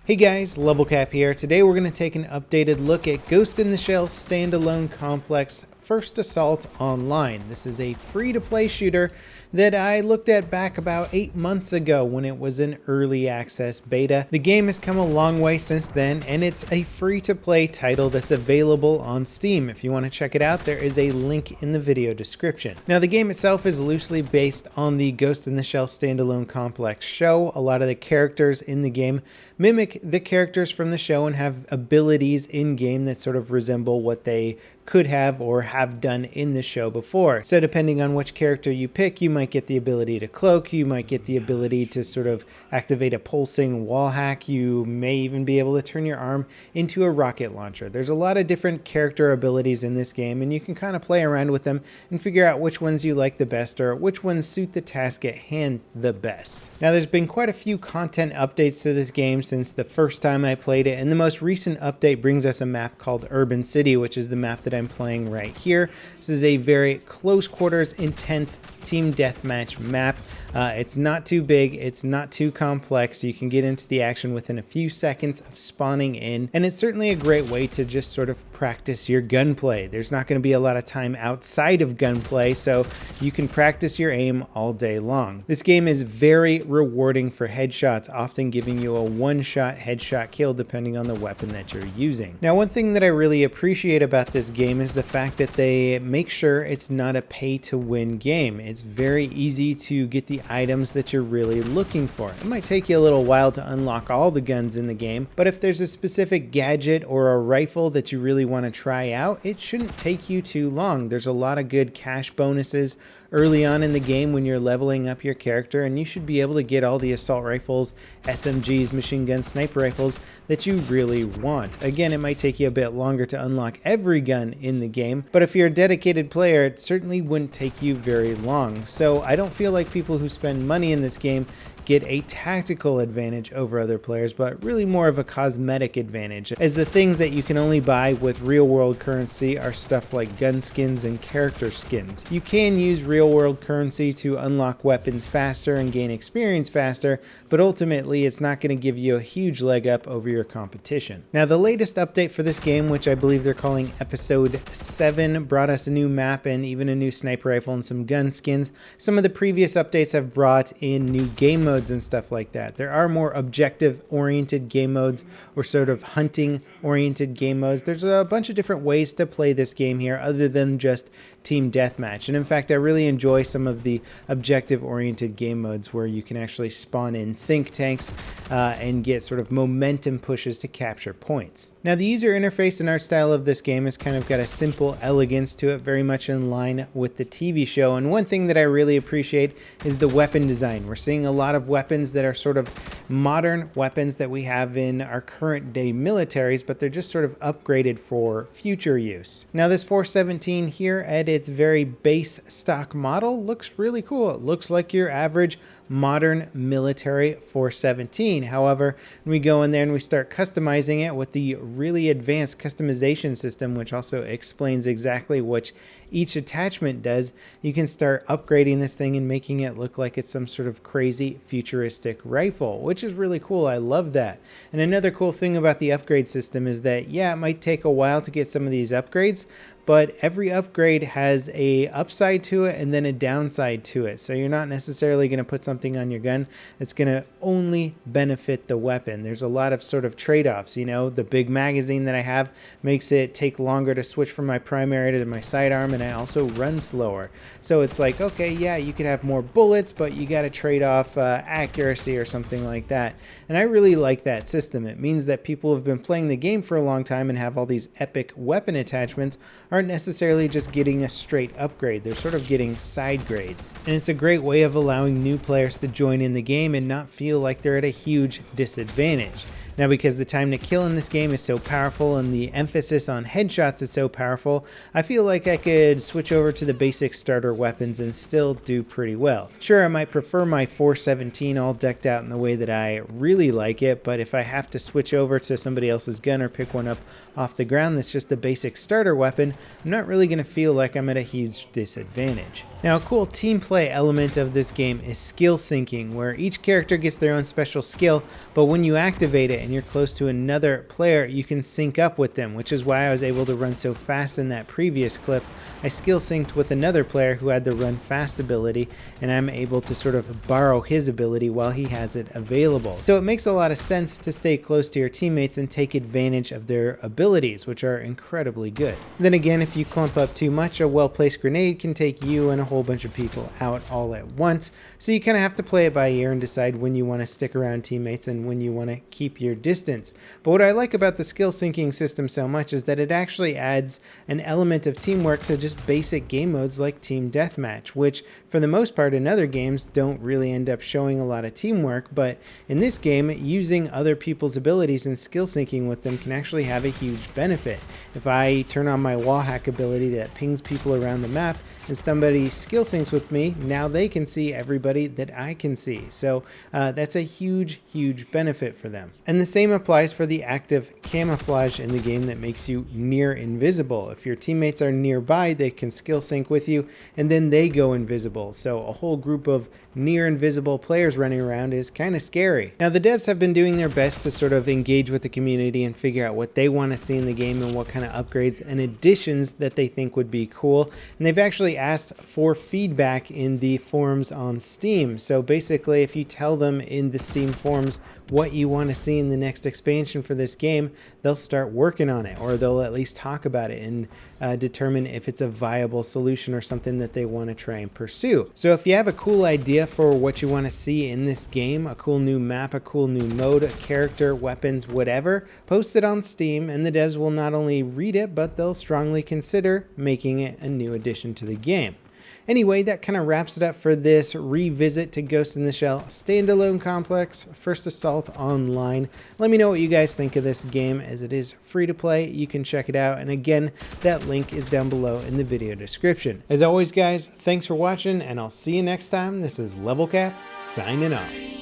Hey guys, LevelCap here. Today we're going to take an updated look at Ghost in the Shell Standalone Complex First Assault Online. This is a free-to-play shooter that I looked at back about 8 months ago when it was in early access beta. The game has come a long way since then, and it's a free-to-play title that's available on Steam. If you want to check it out, there is a link in the video description. Now, the game itself is loosely based on the Ghost in the Shell Standalone Complex show. A lot of the characters in the game mimic the characters from the show and have abilities in-game that sort of resemble what they could have or have done in the show before. So depending on which character you pick, you might get the ability to cloak, you might get the ability to sort of activate a pulsing wall hack, you may even be able to turn your arm into a rocket launcher. There's a lot of different character abilities in this game, and you can kind of play around with them and figure out which ones you like the best or which ones suit the task at hand the best. Now, there's been quite a few content updates to this game since the first time I played it, and the most recent update brings us a map called Urban City, which is the map that I'm playing right here. This is a very close quarters, intense team deathmatch map. It's not too big, it's not too complex. You can get into the action within a few seconds of spawning in, and it's certainly a great way to just sort of practice your gunplay. There's not going to be a lot of time outside of gunplay, so you can practice your aim all day long. This game is very rewarding for headshots, often giving you a one-shot headshot kill depending on the weapon that you're using. Now, one thing that I really appreciate about this game is the fact that they make sure it's not a pay-to-win game. It's very easy to get the items that you're really looking for. It might take you a little while to unlock all the guns in the game, but if there's a specific gadget or a rifle that you really want to try out, it shouldn't take you too long. There's a lot of good cash bonuses early on in the game when you're leveling up your character, and you should be able to get all the assault rifles, SMGs, machine guns, sniper rifles that you really want. Again, it might take you a bit longer to unlock every gun in the game, but if you're a dedicated player, it certainly wouldn't take you very long. So I don't feel like people who spend money in this game get a tactical advantage over other players, but really more of a cosmetic advantage, as the things that you can only buy with real-world currency are stuff like gun skins and character skins. You can use real-world currency to unlock weapons faster and gain experience faster, but ultimately it's not going to give you a huge leg up over your competition. Now, the latest update for this game, which I believe they're calling Episode 7, brought us a new map and even a new sniper rifle and some gun skins. Some of the previous updates have brought in new game modes and stuff like that. There are more objective-oriented game modes or sort of hunting-oriented game modes. There's a bunch of different ways to play this game here other than just team deathmatch. And in fact, I really enjoy some of the objective-oriented game modes where you can actually spawn in think tanks and get sort of momentum pushes to capture points. Now, the user interface and art style of this game has kind of got a simple elegance to it, very much in line with the TV show. And one thing that I really appreciate is the weapon design. We're seeing a lot of weapons that are sort of modern weapons that we have in our current day militaries, but they're just sort of upgraded for future use. Now, this 417 here at its very base stock model looks really cool. It looks like your average modern military 417. However, when we go in there and we start customizing it with the really advanced customization system, which also explains exactly what each attachment does, you can start upgrading this thing and making it look like it's some sort of crazy futuristic rifle, which is really cool. I love that. And another cool thing about the upgrade system is that, yeah, it might take a while to get some of these upgrades, but every upgrade has a upside to it and then a downside to it. So you're not necessarily going to put something on your gun that's going to only benefit the weapon. There's a lot of sort of trade-offs. You know, the big magazine that I have makes it take longer to switch from my primary to my sidearm, and I also run slower. So it's like, okay, yeah, you could have more bullets, but you got to trade off accuracy or something like that. And I really like that system. It means that people who have been playing the game for a long time and have all these epic weapon attachments aren't necessarily just getting a straight upgrade. They're sort of getting side grades. And it's a great way of allowing new players to join in the game and not feel like they're at a huge disadvantage. Now, because the time to kill in this game is so powerful and the emphasis on headshots is so powerful, I feel like I could switch over to the basic starter weapons and still do pretty well. Sure, I might prefer my 417 all decked out in the way that I really like it, but if I have to switch over to somebody else's gun or pick one up off the ground that's just a basic starter weapon, I'm not really going to feel like I'm at a huge disadvantage. Now, a cool team play element of this game is skill syncing, where each character gets their own special skill, but when you activate it, it and you're close to another player, you can sync up with them, which is why I was able to run so fast in that previous clip. I skill synced with another player who had the run fast ability, and I'm able to sort of borrow his ability while he has it available. So it makes a lot of sense to stay close to your teammates and take advantage of their abilities, which are incredibly good. Then again, if you clump up too much, a well-placed grenade can take you and a whole bunch of people out all at once. So you kind of have to play it by ear and decide when you want to stick around teammates and when you want to keep your distance. But what I like about the skill syncing system so much is that it actually adds an element of teamwork to just basic game modes like Team Deathmatch, which for the most part in other games don't really end up showing a lot of teamwork, but in this game, using other people's abilities and skill syncing with them can actually have a huge benefit. If I turn on my wall hack ability that pings people around the map and somebody skill syncs with me, now they can see everybody that I can see. So that's a huge benefit for them. And the same applies for the active camouflage in the game that makes you near invisible. If your teammates are nearby, they can skill sync with you and then they go invisible. So a whole group of near invisible players running around is kind of scary. Now the devs have been doing their best to sort of engage with the community and figure out what they want to see in the game and what kind of upgrades and additions that they think would be cool. And they've actually asked for feedback in the forums on Steam. So basically, if you tell them in the Steam forums what you want to see in the next expansion for this game, they'll start working on it, or they'll at least talk about it and determine if it's a viable solution or something that they want to try and pursue. So if you have a cool idea for what you want to see in this game, a cool new map, a cool new mode, a character, weapons, whatever, post it on Steam and the devs will not only read it, but they'll strongly consider making it a new addition to the game. Anyway, that kind of wraps it up for this revisit to Ghost in the Shell standalone complex, First Assault Online. Let me know what you guys think of this game, as it is free to play. You can check it out, and again, that link is down below in the video description. As always guys, thanks for watching, and I'll see you next time. This is LevelCap signing off.